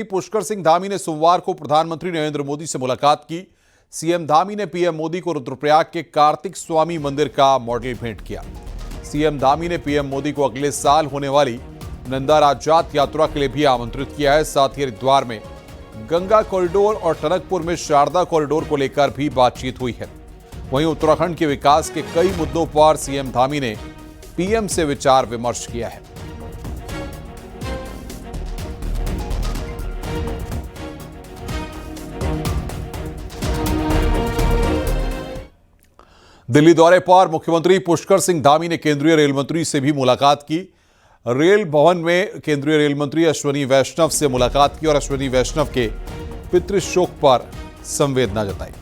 पुष्कर सिंह धामी ने सोमवार को प्रधानमंत्री नरेंद्र मोदी से मुलाकात की। सीएम धामी ने पीएम मोदी को रुद्रप्रयाग के कार्तिक स्वामी मंदिर का मॉडल भेंट किया। सीएम धामी ने पीएम मोदी को अगले साल होने वाली नंदा राज्यात यात्रा के लिए भी आमंत्रित किया है। साथ ही हरिद्वार में गंगा कॉरिडोर और टनकपुर में शारदा कॉरिडोर को लेकर भी बातचीत हुई है। वहीं उत्तराखंड के विकास के कई मुद्दों पर सीएम धामी ने पीएम से विचार विमर्श किया है। दिल्ली दौरे पर मुख्यमंत्री पुष्कर सिंह धामी ने केंद्रीय रेल मंत्री से भी मुलाकात की। रेल भवन में केंद्रीय रेल मंत्री अश्विनी वैष्णव से मुलाकात की और अश्विनी वैष्णव के पितृशोक पर संवेदना जताई।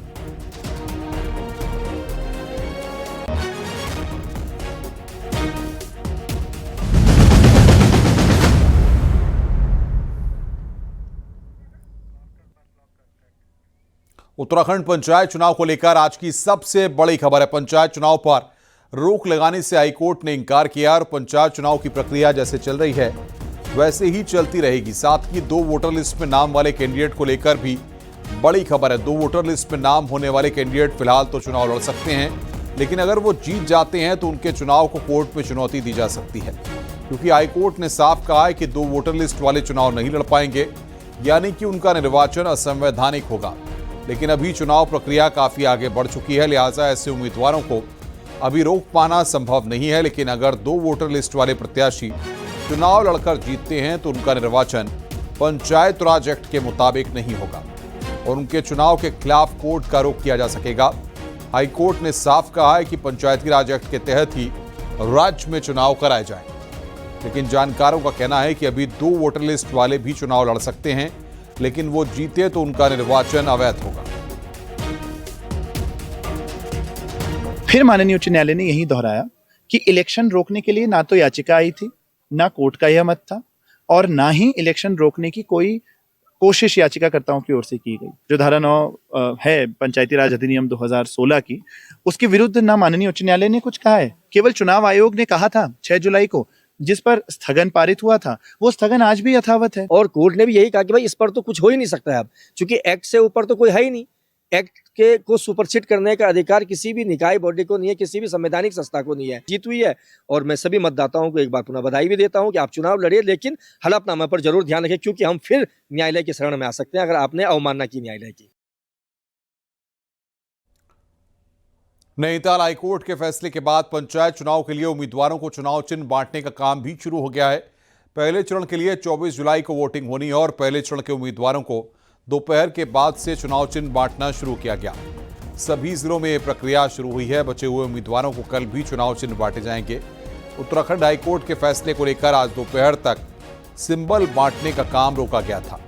उत्तराखंड पंचायत चुनाव को लेकर आज की सबसे बड़ी खबर है। पंचायत चुनाव पर रोक लगाने से हाईकोर्ट ने इंकार किया और पंचायत चुनाव की प्रक्रिया जैसे चल रही है वैसे ही चलती रहेगी। साथ ही 2 वोटर लिस्ट में नाम वाले कैंडिडेट को लेकर भी बड़ी खबर है। 2 वोटर लिस्ट में नाम होने वाले कैंडिडेट फिलहाल तो चुनाव लड़ सकते हैं, लेकिन अगर वो जीत जाते हैं तो उनके चुनाव को कोर्ट में चुनौती दी जा सकती है, क्योंकि हाईकोर्ट ने साफ कहा है कि 2 वोटर लिस्ट वाले चुनाव नहीं लड़ पाएंगे, यानी कि उनका निर्वाचन असंवैधानिक होगा। लेकिन अभी चुनाव प्रक्रिया काफी आगे बढ़ चुकी है, लिहाजा ऐसे उम्मीदवारों को अभी रोक पाना संभव नहीं है। लेकिन अगर 2 वोटर लिस्ट वाले प्रत्याशी चुनाव लड़कर जीतते हैं तो उनका निर्वाचन पंचायत राज एक्ट के मुताबिक नहीं होगा और उनके चुनाव के खिलाफ कोर्ट का रुख किया जा सकेगा। हाईकोर्ट ने साफ कहा है कि पंचायती राज एक्ट के तहत ही राज्य में चुनाव कराए जाएं। लेकिन जानकारों का कहना है कि अभी 2 वोटर लिस्ट वाले भी चुनाव लड़ सकते हैं, लेकिन वो जीते तो उनका निर्वाचन अवैध होगा। फिर माननीय उच्च न्यायालय ने यही दोहराया कि इलेक्शन रोकने के लिए ना तो याचिका आई थी, ना कोर्ट का यह मत था और ना ही इलेक्शन रोकने की कोई कोशिश याचिकाकर्ताओं की ओर से की गई। जो धारा 9 है पंचायती राज अधिनियम 2016 की, उसके विरुद्ध ना माननीय उच्च न्यायालय ने कुछ कहा है। केवल चुनाव आयोग ने कहा था 6 जुलाई को, जिस पर स्थगन पारित हुआ था, वो स्थगन आज भी यथावत है। और कोर्ट ने भी यही कहा कि भाई इस पर तो कुछ हो ही नहीं सकता है अब, क्योंकि एक्ट से ऊपर तो कोई है ही नहीं। एक्ट के को सुपरसीड करने का अधिकार किसी भी निकाय बॉडी को नहीं है, किसी भी संवैधानिक संस्था को नहीं है। जीत हुई है और मैं सभी मतदाताओं को एक बार पुनः बधाई भी देता हूं कि आप चुनाव लड़िए, लेकिन हलफनामे पर जरूर ध्यान रखें, क्योंकि हम फिर न्यायालय की शरण में आ सकते हैं अगर आपने अवमानना की न्यायालय की। नैनीताल हाईकोर्ट के फैसले के बाद पंचायत चुनाव के लिए उम्मीदवारों को चुनाव चिन्ह बांटने का काम भी शुरू हो गया है। पहले चरण के लिए 24 जुलाई को वोटिंग होनी है और पहले चरण के उम्मीदवारों को दोपहर के बाद से चुनाव चिन्ह बांटना शुरू किया गया। सभी जिलों में यह प्रक्रिया शुरू हुई है। बचे हुए उम्मीदवारों को कल भी चुनाव चिन्ह बांटे जाएंगे। उत्तराखंड हाईकोर्ट के फैसले को लेकर आज दोपहर तक सिंबल बांटने का काम रोका गया था।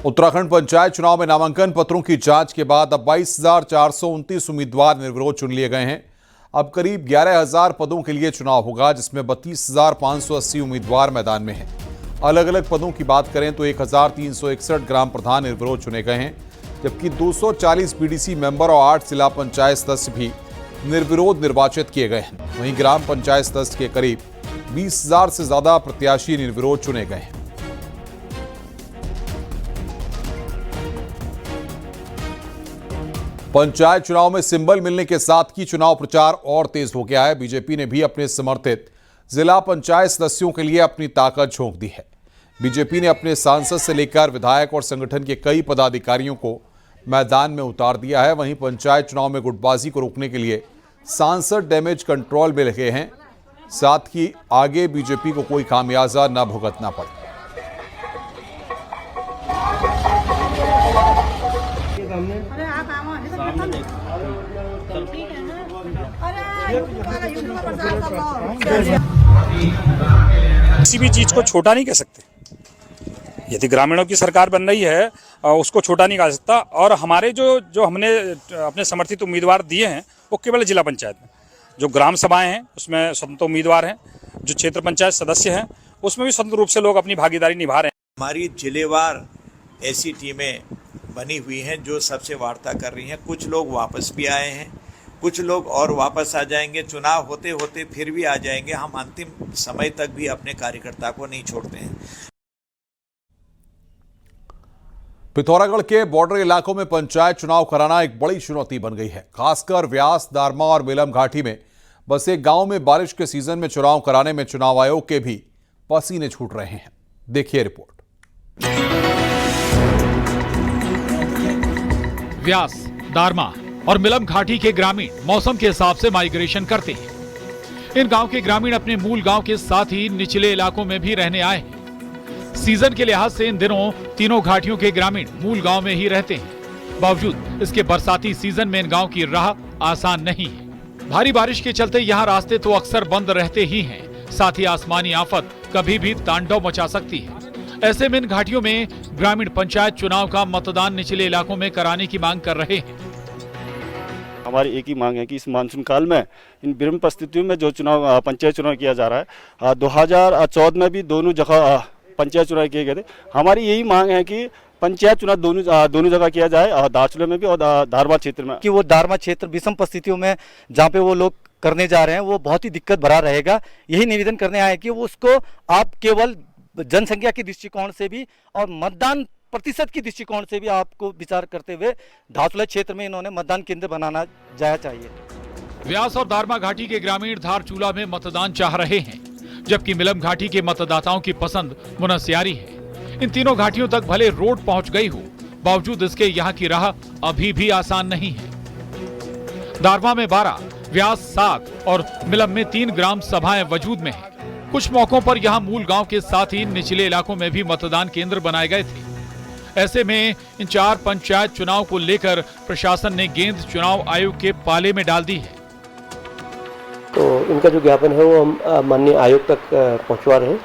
उत्तराखंड पंचायत चुनाव में नामांकन पत्रों की जांच के बाद अब 22,429 उम्मीदवार निर्विरोध चुन लिए गए हैं। अब करीब 11,000 पदों के लिए चुनाव होगा, जिसमें 32,580 उम्मीदवार मैदान में हैं। अलग अलग पदों की बात करें तो 1,361 ग्राम प्रधान निर्विरोध चुने गए हैं, जबकि 240 बीडीसी मेंबर और 8 जिला पंचायत सदस्य भी निर्विरोध निर्वाचित किए गए हैं। वहीं ग्राम पंचायत सदस्य के करीब 20,000 से ज्यादा प्रत्याशी निर्विरोध चुने गए हैं। पंचायत चुनाव में सिंबल मिलने के साथ ही चुनाव प्रचार और तेज हो गया है। बीजेपी ने भी अपने समर्थित जिला पंचायत सदस्यों के लिए अपनी ताकत झोंक दी है। बीजेपी ने अपने सांसद से लेकर विधायक और संगठन के कई पदाधिकारियों को मैदान में उतार दिया है। वहीं पंचायत चुनाव में गुटबाजी को रोकने के लिए सांसद डैमेज कंट्रोल में लगे हैं, साथ ही आगे बीजेपी को कोई खामियाजा न भुगतना पड़े। किसी भी चीज को छोटा नहीं कह सकते। यदि ग्रामीणों की सरकार बन रही है उसको छोटा नहीं कहा सकता। और हमारे जो हमने अपने समर्थित उम्मीदवार दिए हैं वो केवल जिला पंचायत में, जो ग्राम सभाएं हैं उसमें स्वतंत्र उम्मीदवार हैं, जो क्षेत्र पंचायत सदस्य हैं उसमें भी स्वतंत्र रूप से लोग अपनी भागीदारी निभा रहे हैं। हमारी जिलेवार ऐसी टीमें बनी हुई हैं जो सबसे वार्ता कर रही हैं। कुछ लोग वापस भी आए हैं कुछ लोग और वापस आ जाएंगे, चुनाव होते होते फिर भी आ जाएंगे। हम अंतिम समय तक भी अपने कार्यकर्ता को नहीं छोड़ते हैं। पिथौरागढ़ के बॉर्डर इलाकों में पंचायत चुनाव कराना एक बड़ी चुनौती बन गई है। खासकर व्यास, दारमा और मिलम घाटी में बसे गांव में बारिश के सीजन में चुनाव कराने में चुनाव आयोग के भी पसीने छूट रहे हैं। देखिए रिपोर्ट। व्यास, दारमा और मिलम घाटी के ग्रामीण मौसम के हिसाब से माइग्रेशन करते हैं। इन गांव के ग्रामीण अपने मूल गांव के साथ ही निचले इलाकों में भी रहने आए हैं। सीजन के लिहाज से इन दिनों तीनों घाटियों के ग्रामीण मूल गांव में ही रहते हैं। बावजूद इसके बरसाती सीजन में इन गांव की राह आसान नहीं है। भारी बारिश के चलते यहाँ रास्ते तो अक्सर बंद रहते ही हैं, साथ ही आसमानी आफत कभी भी तांडव मचा सकती है। ऐसे में इन घाटियों में ग्रामीण पंचायत चुनाव का मतदान निचले इलाकों में कराने की मांग कर रहे हैं। हमारी एक ही मांग है कि इस मानसून काल में इन विभिन्न परिस्थितियों में जो चुनाव पंचायत चुनाव किया जा रहा है, 2014 में भी दोनों जगह पंचायत चुनाव किए गए थे। हमारी यही मांग है कि पंचायत चुनाव दोनों जगह किया जाए, दार्चुला में भी और धारवाड़ क्षेत्र में। कि वो धारवाड़ क्षेत्र विषम परिस्थितियों में जहाँ पे वो लोग करने जा रहे हैं वो बहुत ही दिक्कत भरा रहेगा। यही निवेदन करने आए कि वो उसको आप केवल जनसंख्या के दृष्टिकोण से भी और मतदान प्रतिशत की दृष्टिकोण से भी आपको विचार करते हुए धारचूला क्षेत्र में इन्होंने मतदान केंद्र बनाना जाना चाहिए। व्यास और दारमा घाटी के ग्रामीण धारचूला में मतदान चाह रहे हैं, जबकि मिलम घाटी के मतदाताओं की पसंद मुनस्यारी है। इन तीनों घाटियों तक भले रोड पहुंच गई हो, बावजूद इसके यहाँ की राह अभी भी आसान नहीं है। दारमा में 12, व्यास 7 और मिलम में 3 ग्राम सभाएं वजूद में हैं। कुछ मौकों पर यहाँ मूल गांव के साथ ही निचले इलाकों में भी मतदान केंद्र बनाए गए थे। ऐसे में इन 4 पंचायत चुनाव को लेकर प्रशासन ने गेंद चुनाव आयोग के पाले में डाल दी है। तो इनका जो ज्ञापन है वो हम माननीय आयोग तक पहुंचवा रहे हैं।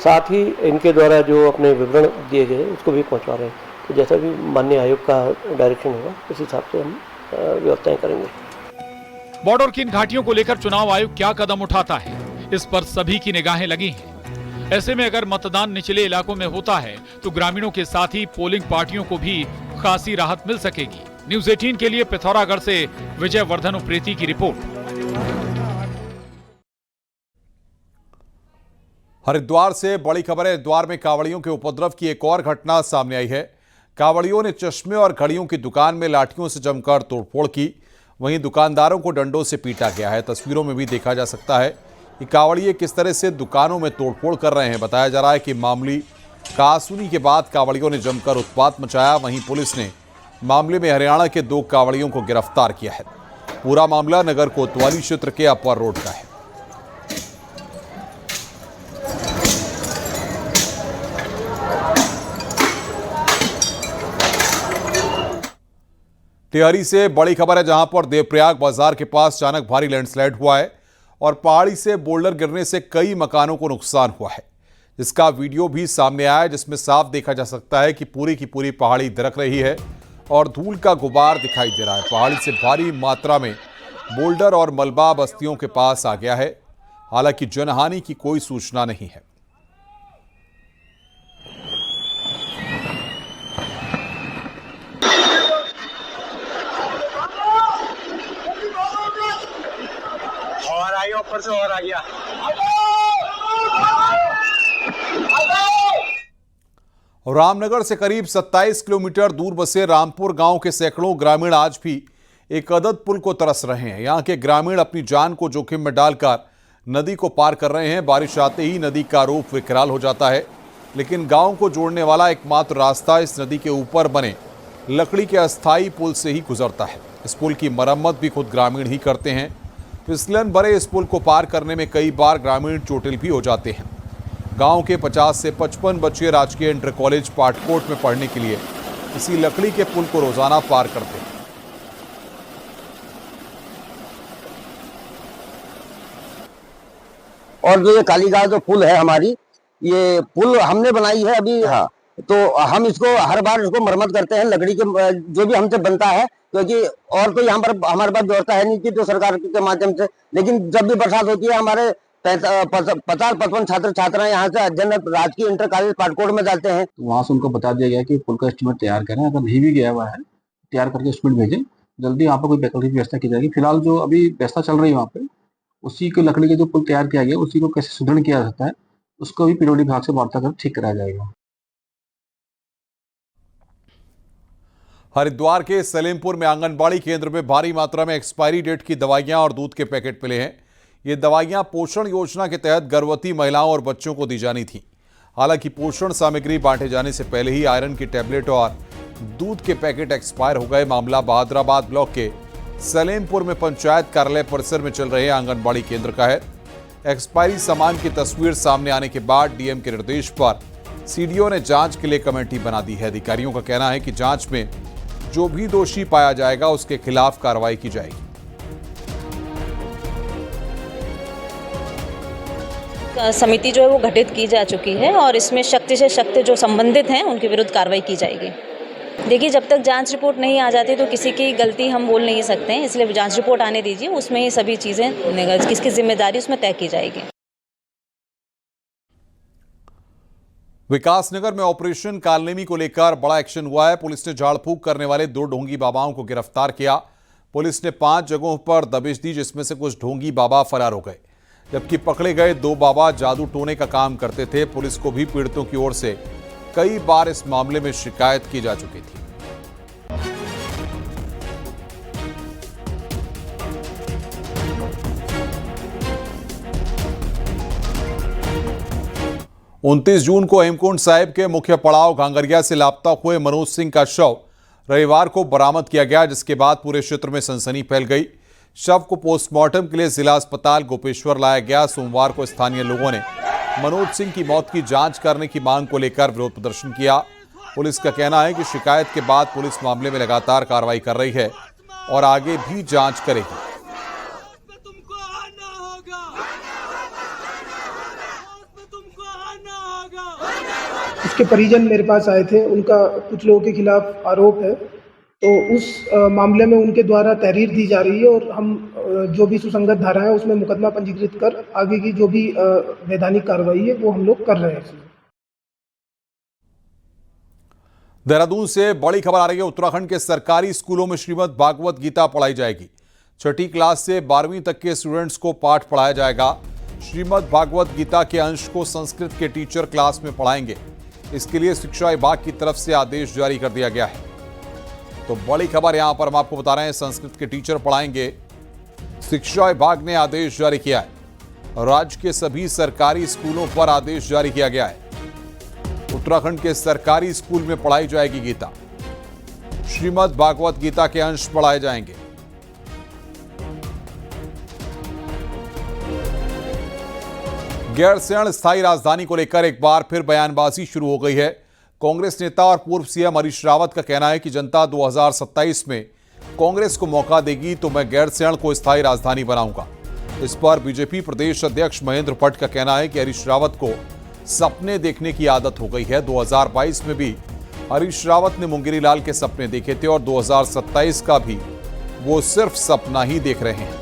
साथ ही इनके द्वारा जो अपने विवरण दिए गए उसको भी पहुंचवा रहे हैं। तो जैसा भी माननीय आयोग का डायरेक्शन होगा उस हिसाब से हम व्यवस्थाएं करेंगे। बॉर्डर की इन घाटियों को लेकर चुनाव आयोग क्या कदम उठाता है, इस पर सभी की निगाहें लगी हैं। ऐसे में अगर मतदान निचले इलाकों में होता है तो ग्रामीणों के साथ ही पोलिंग पार्टियों को भी खासी राहत मिल सकेगी। न्यूज़ 18 के लिए पिथौरागढ़ से विजय वर्धन उप्रेती की रिपोर्ट। हरिद्वार से बड़ी खबर है। हरिद्वार में कांवड़ियों के उपद्रव की एक और घटना सामने आई है। कांवड़ियों ने चश्मे और घड़ियों की दुकान में लाठियों से जमकर तोड़फोड़ की। वहीं दुकानदारों को डंडों से पीटा गया है। तस्वीरों में भी देखा जा सकता है कि कांवड़िये किस तरह से दुकानों में तोड़फोड़ कर रहे हैं। बताया जा रहा है कि मामूली कहासुनी के बाद कांवड़ियों ने जमकर उत्पात मचाया। वहीं पुलिस ने मामले में हरियाणा के 2 कांवड़ियों को गिरफ्तार किया है। पूरा मामला नगर कोतवाली क्षेत्र के अपर रोड का है। टिहरी से बड़ी खबर है, जहां पर देवप्रयाग बाजार के पास अचानक भारी लैंडस्लाइड हुआ है और पहाड़ी से बोल्डर गिरने से कई मकानों को नुकसान हुआ है। इसका वीडियो भी सामने आया है, जिसमें साफ देखा जा सकता है कि पूरी की पूरी पहाड़ी दरक रही है और धूल का गुबार दिखाई दे रहा है। पहाड़ी से भारी मात्रा में बोल्डर और मलबा बस्तियों के पास आ गया है। हालांकि जनहानि की कोई सूचना नहीं है। ऊपर से और आ गया। रामनगर से करीब 27 किलोमीटर दूर बसे रामपुर गांव के सैकड़ों ग्रामीण आज भी एक अदद पुल को तरस रहे हैं। यहां के ग्रामीण अपनी जान को जोखिम में डालकर नदी को पार कर रहे हैं। बारिश आते ही नदी का रूप विकराल हो जाता है, लेकिन गांव को जोड़ने वाला एकमात्र रास्ता इस नदी के ऊपर बने लकड़ी के अस्थायी पुल से ही गुजरता है। इस पुल की मरम्मत भी खुद ग्रामीण ही करते हैं। फिसलन भरे इस पुल को पार करने में कई बार ग्रामीण चोटिल भी हो जाते हैं। गांव के 50 से 55 बच्चे राजकीय इंटर कॉलेज पाटकोट में पढ़ने के लिए इसी लकड़ी के पुल को रोजाना पार करते हैं। और जो ये कालीगांव जो पुल है हमारी, ये पुल हमने बनाई है अभी। हाँ, तो हम इसको हर बार इसको मरम्मत करते हैं, लकड़ी के जो भी हमसे बनता है, क्योंकि और तो यहाँ पर हमारे पास व्यवस्था है नहीं कि तो सरकार के माध्यम से। लेकिन जब भी बरसात होती है हमारे 50-55 छात्र छात्राएं यहाँ से अध्ययन राजकीय इंटर कॉलेज पाटकोट में जाते हैं। तो वहाँ से उनको बता दिया गया कि पुल का एस्टीमेट तैयार करें, अगर नहीं भी गया हुआ है तैयार करके एस्टीमेट भेजें, जल्दी यहाँ पर कोई वैकल्पिक व्यवस्था की जाएगी। फिलहाल जो अभी व्यवस्था चल रही है वहाँ पे, उसी को लकड़ी के जो पुल तैयार किया गया उसी को कैसे सुदृढ़ किया जा सकता है, उसको भी पीडब्ल्यूडी विभाग से वार्ता कर ठीक कराया जाएगा। हरिद्वार के सलेमपुर में आंगनबाड़ी केंद्र में भारी मात्रा में एक्सपायरी डेट की दवाइयां और दूध के पैकेट मिले हैं। ये दवाइयां पोषण योजना के तहत गर्भवती महिलाओं और बच्चों को दी जानी थी। हालांकि पोषण सामग्री बांटे जाने से पहले ही आयरन की टैबलेट और दूध के पैकेट एक्सपायर हो गए। मामला बहादुराबाद ब्लॉक के सलेमपुर में पंचायत कार्यालय परिसर में चल रहे आंगनबाड़ी केंद्र का है। एक्सपायरी सामान की तस्वीर सामने आने के बाद डीएम के निर्देश पर सीडीओ ने जांच के लिए कमेटी बना दी है। अधिकारियों का कहना है कि जांच में जो भी दोषी पाया जाएगा उसके खिलाफ कार्रवाई की जाएगी। समिति जो है वो गठित की जा चुकी है और इसमें शक्ति से शक्ति जो संबंधित हैं उनके विरुद्ध कार्रवाई की जाएगी। देखिए, जब तक जांच रिपोर्ट नहीं आ जाती तो किसी की गलती हम बोल नहीं सकते हैं, इसलिए जांच रिपोर्ट आने दीजिए, उसमें ये सभी चीज़ें किसकी जिम्मेदारी उसमें तय की जाएगी। विकासनगर में ऑपरेशन कालनेमी को लेकर बड़ा एक्शन हुआ है। पुलिस ने झाड़ फूक करने वाले 2 ढोंगी बाबाओं को गिरफ्तार किया। पुलिस ने 5 जगहों पर दबिश दी, जिसमें से कुछ ढोंगी बाबा फरार हो गए, जबकि पकड़े गए 2 बाबा जादू टोने का काम करते थे। पुलिस को भी पीड़ितों की ओर से कई बार इस मामले में शिकायत की जा चुकी थी। उनतीस जून को हेमकुंड साहिब के मुख्य पड़ाव घांगरिया से लापता हुए मनोज सिंह का शव रविवार को बरामद किया गया, जिसके बाद पूरे क्षेत्र में सनसनी फैल गई। शव को पोस्टमार्टम के लिए जिला अस्पताल गोपेश्वर लाया गया। सोमवार को स्थानीय लोगों ने मनोज सिंह की मौत की जांच करने की मांग को लेकर विरोध प्रदर्शन किया। पुलिस का कहना है कि शिकायत के बाद पुलिस मामले में लगातार कार्रवाई कर रही है और आगे भी जांच करेगी। उसके परिजन मेरे पास आए थे, उनका कुछ लोगों के खिलाफ आरोप है, तो उस मामले में उनके द्वारा तहरीर दी जा रही है और हम जो भी सुसंगत धारा है उसमें मुकदमा पंजीकृत कर आगे की जो भी वैधानिक कार्रवाई है वो हम लोग कर रहे हैं। देहरादून से बड़ी खबर आ रही है। उत्तराखंड के सरकारी स्कूलों में श्रीमद् भागवत गीता पढ़ाई जाएगी। 6ठी क्लास से 12वीं तक के स्टूडेंट्स को पाठ पढ़ाया जाएगा। श्रीमद् भागवत गीता के अंश को संस्कृत के टीचर क्लास में पढ़ाएंगे। इसके लिए शिक्षा विभाग की तरफ से आदेश जारी कर दिया गया है। तो बड़ी खबर यहां पर हम आपको बता रहे हैं, संस्कृत के टीचर पढ़ाएंगे। शिक्षा विभाग ने आदेश जारी किया है। राज्य के सभी सरकारी स्कूलों पर आदेश जारी किया गया है। उत्तराखंड के सरकारी स्कूल में पढ़ाई जाएगी गीता। श्रीमद् भागवत गीता के अंश पढ़ाए जाएंगे। गैरसैंण स्थायी राजधानी को लेकर एक बार फिर बयानबाजी शुरू हो गई है। कांग्रेस नेता और पूर्व सीएम हरीश रावत का कहना है कि जनता 2027 में कांग्रेस को मौका देगी तो मैं गैरसैंण को स्थायी राजधानी बनाऊंगा। इस पर बीजेपी प्रदेश अध्यक्ष महेंद्र भट्ट का कहना है कि हरीश रावत को सपने देखने की आदत हो गई है। 2022 में भी हरीश रावत ने मुंगेरी लाल के सपने देखे थे और 2027 का भी वो सिर्फ सपना ही देख रहे हैं।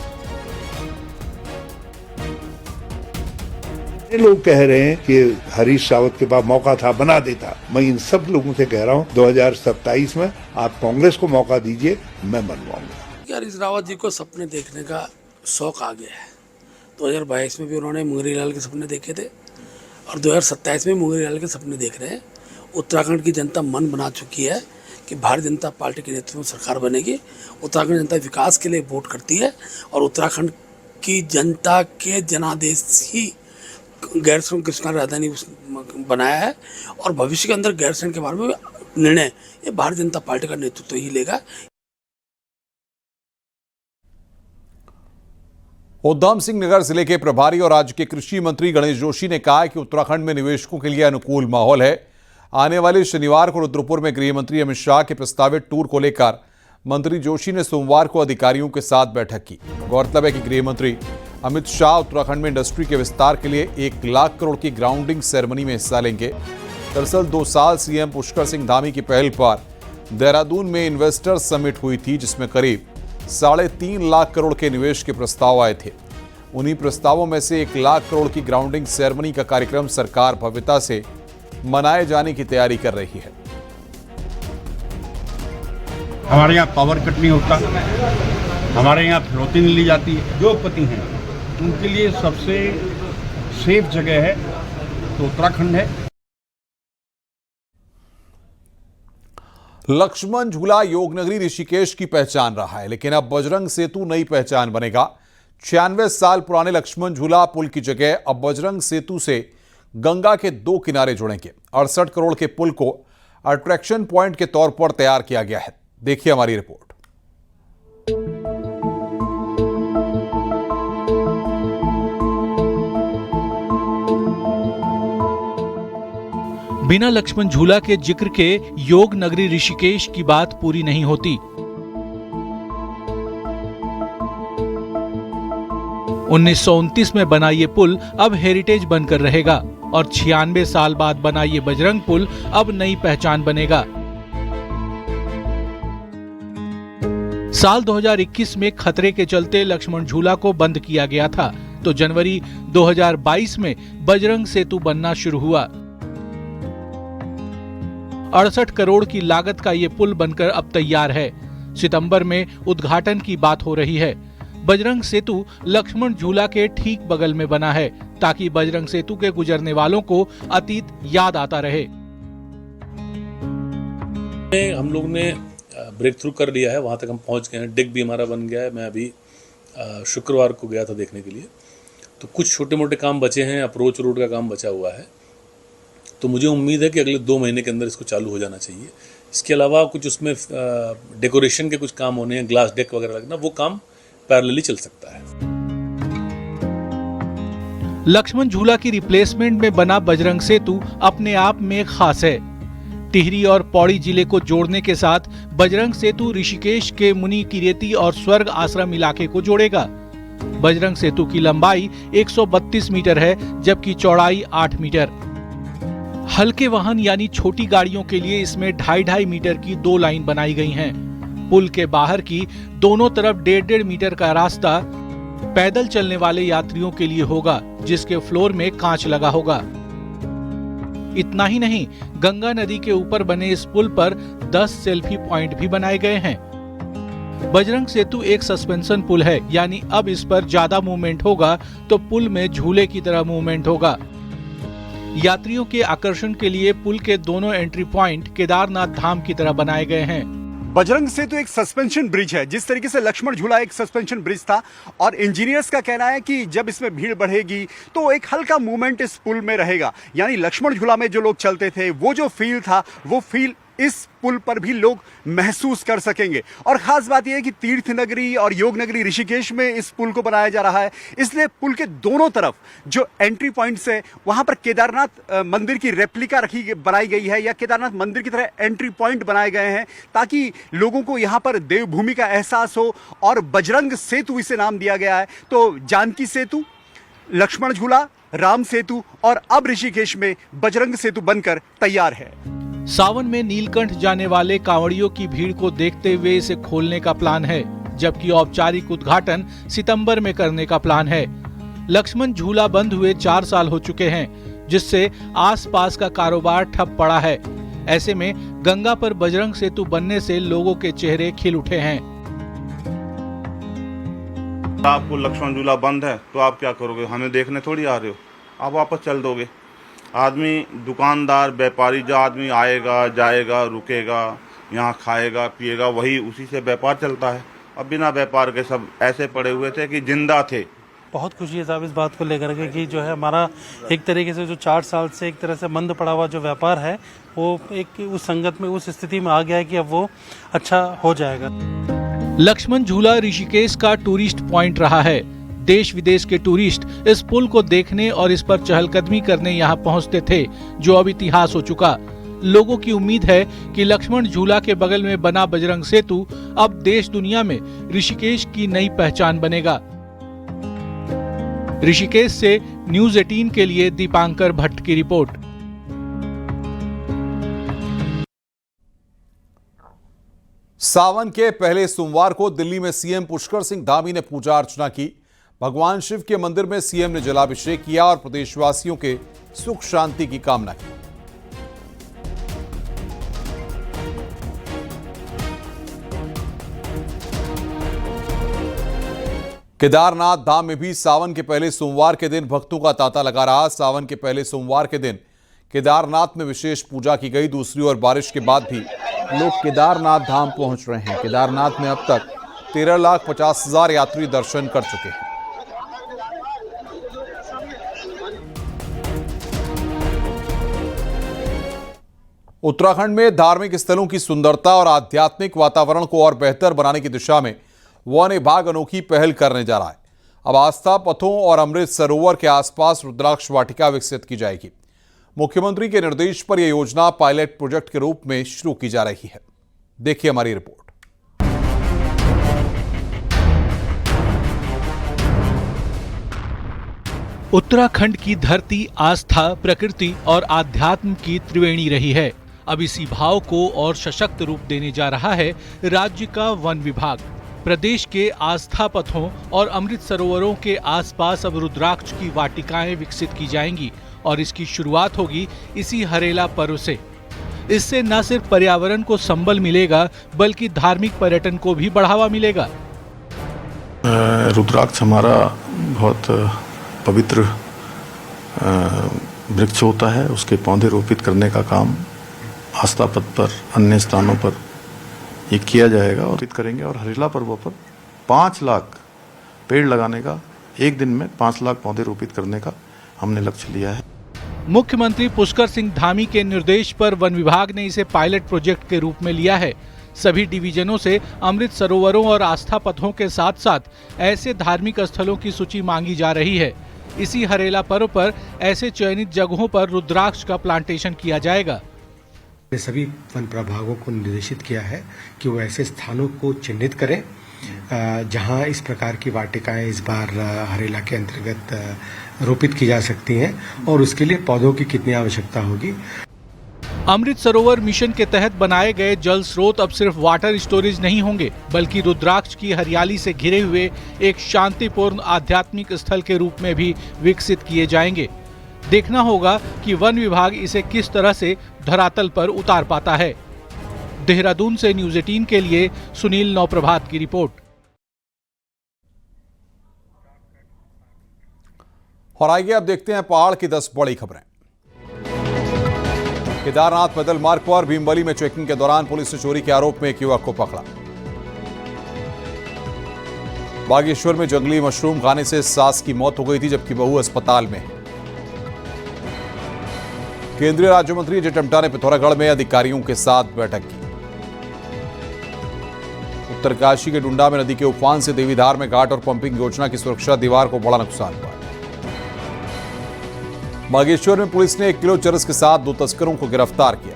लोग कह रहे हैं कि हरीश रावत के पास मौका था, बना देता। मैं इन सब लोगों से कह रहा हूं 2027 में आप कांग्रेस को मौका दीजिए, मैं बनवाऊंगा। हरीश रावत जी को सपने देखने का शौक आ गया है। 2022 में भी उन्होंने मुंगेरी लाल के सपने देखे थे और 2027 में मुंगेरी लाल के सपने देख रहे हैं। उत्तराखंड की जनता मन बना चुकी है कि भारतीय जनता पार्टी के नेतृत्व में सरकार बनेगी। उत्तराखंड जनता विकास के लिए वोट करती है और उत्तराखंड की जनता के जनादेश ही गैरसैंण कृष्णा राजधानी बनाया है और भविष्य के अंदर गैरसैंण के बारे में निर्णय ये भारतीय जनता पार्टी का नेतृत्व ही लेगा। उधम सिंह नगर जिले के प्रभारी और राज्य के कृषि मंत्री गणेश जोशी ने कहा है कि उत्तराखंड में निवेशकों के लिए अनुकूल माहौल है। आने वाले शनिवार को रुद्रपुर में गृह मंत्री अमित शाह के प्रस्तावित टूर को लेकर मंत्री जोशी ने सोमवार को अधिकारियों के साथ बैठक की। गौरतलब है कि गृह मंत्री अमित शाह उत्तराखंड में इंडस्ट्री के विस्तार के लिए 1 लाख करोड़ की ग्राउंडिंग सेरेमनी में हिस्सा लेंगे। दरअसल 2 साल सीएम पुष्कर सिंह धामी की पहल पर देहरादून में इन्वेस्टर्स समिट हुई थी, जिसमें करीब 3.5 लाख करोड़ के निवेश के प्रस्ताव आए थे। उन्हीं प्रस्तावों में से 1 लाख करोड़ की ग्राउंडिंग सेरेमनी का कार्यक्रम सरकार भव्यता से मनाए जाने की तैयारी कर रही है। हमारे यहाँ पावर कट नहीं होता, हमारे यहाँ फिरौती नहीं ली जाती है। जो पति हैं उनके लिए सबसे सेफ जगह है तो उत्तराखंड है। लक्ष्मण झूला योगनगरी ऋषिकेश की पहचान रहा है, लेकिन अब बजरंग सेतु नई पहचान बनेगा। 96 साल पुराने लक्ष्मण झूला पुल की जगह अब बजरंग सेतु से गंगा के 2 किनारे जुड़ेंगे। 68 करोड़ के पुल को अट्रैक्शन पॉइंट के तौर पर तैयार किया गया है। देखिए हमारी रिपोर्ट। बिना लक्ष्मण झूला के जिक्र के योग नगरी ऋषिकेश की बात पूरी नहीं होती। 1929 में बना ये पुल अब हेरिटेज बनकर रहेगा और 96 साल बाद बना ये बजरंग पुल अब नई पहचान बनेगा। साल 2021 में खतरे के चलते लक्ष्मण झूला को बंद किया गया था, तो जनवरी 2022 में बजरंग सेतु बनना शुरू हुआ। 68 करोड़ की लागत का ये पुल बनकर अब तैयार है। सितंबर में उद्घाटन की बात हो रही है। बजरंग सेतु लक्ष्मण झूला के ठीक बगल में बना है, ताकि बजरंग सेतु के गुजरने वालों को अतीत याद आता रहे। हम लोग ने ब्रेक थ्रू कर लिया है, वहां तक हम पहुंच गए हैं। डिग भी हमारा बन गया है। मैं अभी शुक्रवार को गया था देखने के लिए। तो कुछ छोटे मोटे काम बचे हैं, अप्रोच रोड का काम बचा हुआ है। तो मुझे उम्मीद है कि अगले 2 महीने के अंदर इसको चालू हो जाना चाहिए। इसके अलावा कुछ उसमें डेकोरेशन के कुछ काम होने हैं, ग्लास डेक वगैरह लगना, वो काम पैरेलली चल सकता है। लक्ष्मण झूला की रिप्लेसमेंट में बना बजरंग सेतु अपने आप में खास है। टिहरी और पौड़ी जिले को जोड़ने के साथ बजरंग सेतु ऋषिकेश के मुनि किरेती और स्वर्ग आश्रम इलाके को जोड़ेगा। बजरंग सेतु की लंबाई 132 मीटर है, जबकि चौड़ाई 8 मीटर। हल्के वाहन यानी छोटी गाड़ियों के लिए इसमें 2.5 मीटर की 2 लाइन बनाई गई हैं। पुल के बाहर की दोनों तरफ 1.5 मीटर का रास्ता पैदल चलने वाले यात्रियों के लिए होगा, जिसके फ्लोर में कांच लगा होगा। इतना ही नहीं, गंगा नदी के ऊपर बने इस पुल पर 10 सेल्फी पॉइंट भी बनाए गए हैं। बजरंग सेतु एक सस्पेंशन पुल है, यानी अब इस पर ज्यादा मूवमेंट होगा तो पुल में झूले की तरह मूवमेंट होगा। यात्रियों के आकर्षण के लिए पुल के दोनों एंट्री पॉइंट केदारनाथ धाम की तरह बनाए गए हैं। बजरंग सेतु एक सस्पेंशन ब्रिज है, जिस तरीके से लक्ष्मण झूला एक सस्पेंशन ब्रिज था। और इंजीनियर्स का कहना है कि जब इसमें भीड़ बढ़ेगी तो एक हल्का मूवमेंट इस पुल में रहेगा। यानी लक्ष्मण झूला में जो लोग चलते थे, वो जो फील था, वो फील इस पुल पर भी लोग महसूस कर सकेंगे। और खास बात यह है कि तीर्थ नगरी और योग नगरी ऋषिकेश में इस पुल को बनाया जा रहा है, इसलिए पुल के दोनों तरफ जो एंट्री पॉइंट्स है, वहां पर केदारनाथ मंदिर की रेप्लिका बनाई गई है, या केदारनाथ मंदिर की तरह एंट्री पॉइंट बनाए गए हैं, ताकि लोगों को यहां पर देवभूमि का एहसास हो। और बजरंग सेतु इसे नाम दिया गया है। तो जानकी सेतु, लक्ष्मण झूला, राम सेतु और अब ऋषिकेश में बजरंग सेतु बनकर तैयार है। सावन में नीलकंठ जाने वाले कांवड़ियों की भीड़ को देखते हुए इसे खोलने का प्लान है, जबकि औपचारिक उद्घाटन सितंबर में करने का प्लान है। लक्ष्मण झूला बंद हुए 4 साल हो चुके हैं, जिससे आसपास का कारोबार ठप पड़ा है। ऐसे में गंगा पर बजरंग सेतु बनने से लोगों के चेहरे खिल उठे हैं। आपको लक्ष्मण झूला बंद है तो आप क्या करोगे? हमें देखने थोड़ी आ रहे हो, आप वापस चल दोगे। आदमी, दुकानदार, व्यापारी, जो आदमी आएगा जाएगा, रुकेगा, यहाँ खाएगा पिएगा, वही उसी से व्यापार चलता है। अब बिना व्यापार के सब ऐसे पड़े हुए थे कि जिंदा थे। बहुत खुशी है साहब इस बात को लेकर के कि जो है हमारा एक तरीके से जो 4 साल से एक तरह से मंद पड़ा हुआ जो व्यापार है, वो एक उस संगत में, उस स्थिति में आ गया है कि अब वो अच्छा हो जाएगा। लक्ष्मण झूला ऋषिकेश का टूरिस्ट पॉइंट रहा है। देश विदेश के टूरिस्ट इस पुल को देखने और इस पर चहलकदमी करने यहाँ पहुँचते थे, जो अब इतिहास हो चुका। लोगों की उम्मीद है कि लक्ष्मण झूला के बगल में बना बजरंग सेतु अब देश दुनिया में ऋषिकेश की नई पहचान बनेगा। ऋषिकेश से न्यूज़ 18 के लिए दीपांकर भट्ट की रिपोर्ट। सावन के पहले सोमवार को दिल्ली में सीएम पुष्कर सिंह धामी ने पूजा अर्चना की। भगवान शिव के मंदिर में सीएम ने जलाभिषेक किया और प्रदेशवासियों के सुख शांति की कामना की। केदारनाथ धाम में भी सावन के पहले सोमवार के दिन भक्तों का तांता लगा रहा। सावन के पहले सोमवार के दिन केदारनाथ में विशेष पूजा की गई। दूसरी ओर बारिश के बाद भी लोग केदारनाथ धाम पहुंच रहे हैं। केदारनाथ में अब तक 13,50,000 यात्री दर्शन कर चुके हैं। उत्तराखंड में धार्मिक स्थलों की सुंदरता और आध्यात्मिक वातावरण को और बेहतर बनाने की दिशा में वन विभाग अनोखी पहल करने जा रहा है। अब आस्था पथों और अमृत सरोवर के आसपास रुद्राक्ष वाटिका विकसित की जाएगी। मुख्यमंत्री के निर्देश पर यह योजना पायलट प्रोजेक्ट के रूप में शुरू की जा रही है। देखिए हमारी रिपोर्ट। उत्तराखंड की धरती आस्था, प्रकृति और आध्यात्म की त्रिवेणी रही है। अब इसी भाव को और सशक्त रूप देने जा रहा है राज्य का वन विभाग। प्रदेश के आस्था पथों और अमृत सरोवरों के आसपास अब रुद्राक्ष की वाटिकाएं विकसित की जाएंगी और इसकी शुरुआत होगी इसी हरेला पर्व से। इससे न सिर्फ पर्यावरण को संबल मिलेगा बल्कि धार्मिक पर्यटन को भी बढ़ावा मिलेगा। रुद्राक्ष हमारा बहुत पवित्र वृक्ष होता है। उसके पौधे रोपित करने का काम आस्था पथ पर, अन्य स्थानों पर ये किया जाएगा और करेंगे। और हरेला पर्व पर 5 लाख पेड़ लगाने का, एक दिन में 5 लाख पौधे रोपित करने का हमने लक्ष्य लिया है। मुख्यमंत्री पुष्कर सिंह धामी के निर्देश पर वन विभाग ने इसे पायलट प्रोजेक्ट के रूप में लिया है। सभी डिवीजनों से अमृत सरोवरों और आस्था पथों के साथ साथ ऐसे धार्मिक स्थलों की सूची मांगी जा रही है। इसी हरेला पर्व पर ऐसे चयनित जगहों पर रुद्राक्ष का प्लांटेशन किया जाएगा। सभी वन प्रभागों को निर्देशित किया है कि वो ऐसे स्थानों को चिन्हित करें जहां इस प्रकार की वाटिकाएं इस बार हरेला के अंतर्गत रोपित की जा सकती हैं और उसके लिए पौधों की कितनी आवश्यकता होगी। अमृत सरोवर मिशन के तहत बनाए गए जल स्रोत अब सिर्फ वाटर स्टोरेज नहीं होंगे बल्कि रुद्राक्ष की हरियाली से घिरे हुए एक शांतिपूर्ण आध्यात्मिक स्थल के रूप में भी विकसित किए जाएंगे। देखना होगा कि वन विभाग इसे किस तरह से धरातल पर उतार पाता है। देहरादून से न्यूज़ 18 के लिए सुनील नौप्रभात की रिपोर्ट। और आइए अब देखते हैं पहाड़ की 10 बड़ी खबरें। केदारनाथ पैदल मार्ग पर भीमबली में चेकिंग के दौरान पुलिस ने चोरी के आरोप में एक युवक को पकड़ा। बागेश्वर में जंगली मशरूम खाने से सास की मौत हो गई थी जबकि बहू अस्पताल में है। केंद्रीय राज्य मंत्री अजय टम्टा ने पिथौरागढ़ में अधिकारियों के साथ बैठक की। उत्तरकाशी के डुंडा में नदी के उफान से देवीधार में घाट और पंपिंग योजना की सुरक्षा दीवार को बड़ा नुकसान हुआ। बागेश्वर में पुलिस ने 1 किलो चरस के साथ 2 तस्करों को गिरफ्तार किया।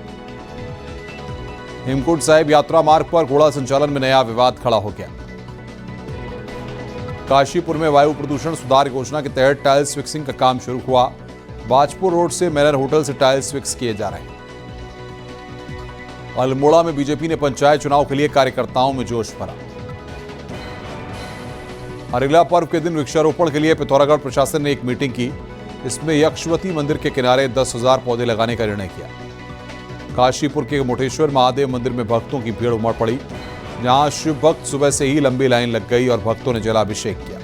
हेमकुंड साहिब यात्रा मार्ग पर घोड़ा संचालन में नया विवाद खड़ा हो गया। काशीपुर में वायु प्रदूषण सुधार योजना के तहत टाइल्स फिक्सिंग का काम शुरू हुआ। बाजपुर रोड से मैनर होटल से टाइल्स फिक्स किए जा रहे हैं। अल्मोड़ा में बीजेपी ने पंचायत चुनाव के लिए कार्यकर्ताओं में जोश भरा। हरेला पर्व के दिन वृक्षारोपण के लिए पिथौरागढ़ प्रशासन ने एक मीटिंग की। इसमें यक्षवती मंदिर के किनारे 10,000 पौधे लगाने का निर्णय किया। काशीपुर के मोटेश्वर महादेव मंदिर में भक्तों की भीड़ उमड़ पड़ी। जहां शिव भक्त सुबह से ही लंबी लाइन लग गई और भक्तों ने जलाभिषेक किया।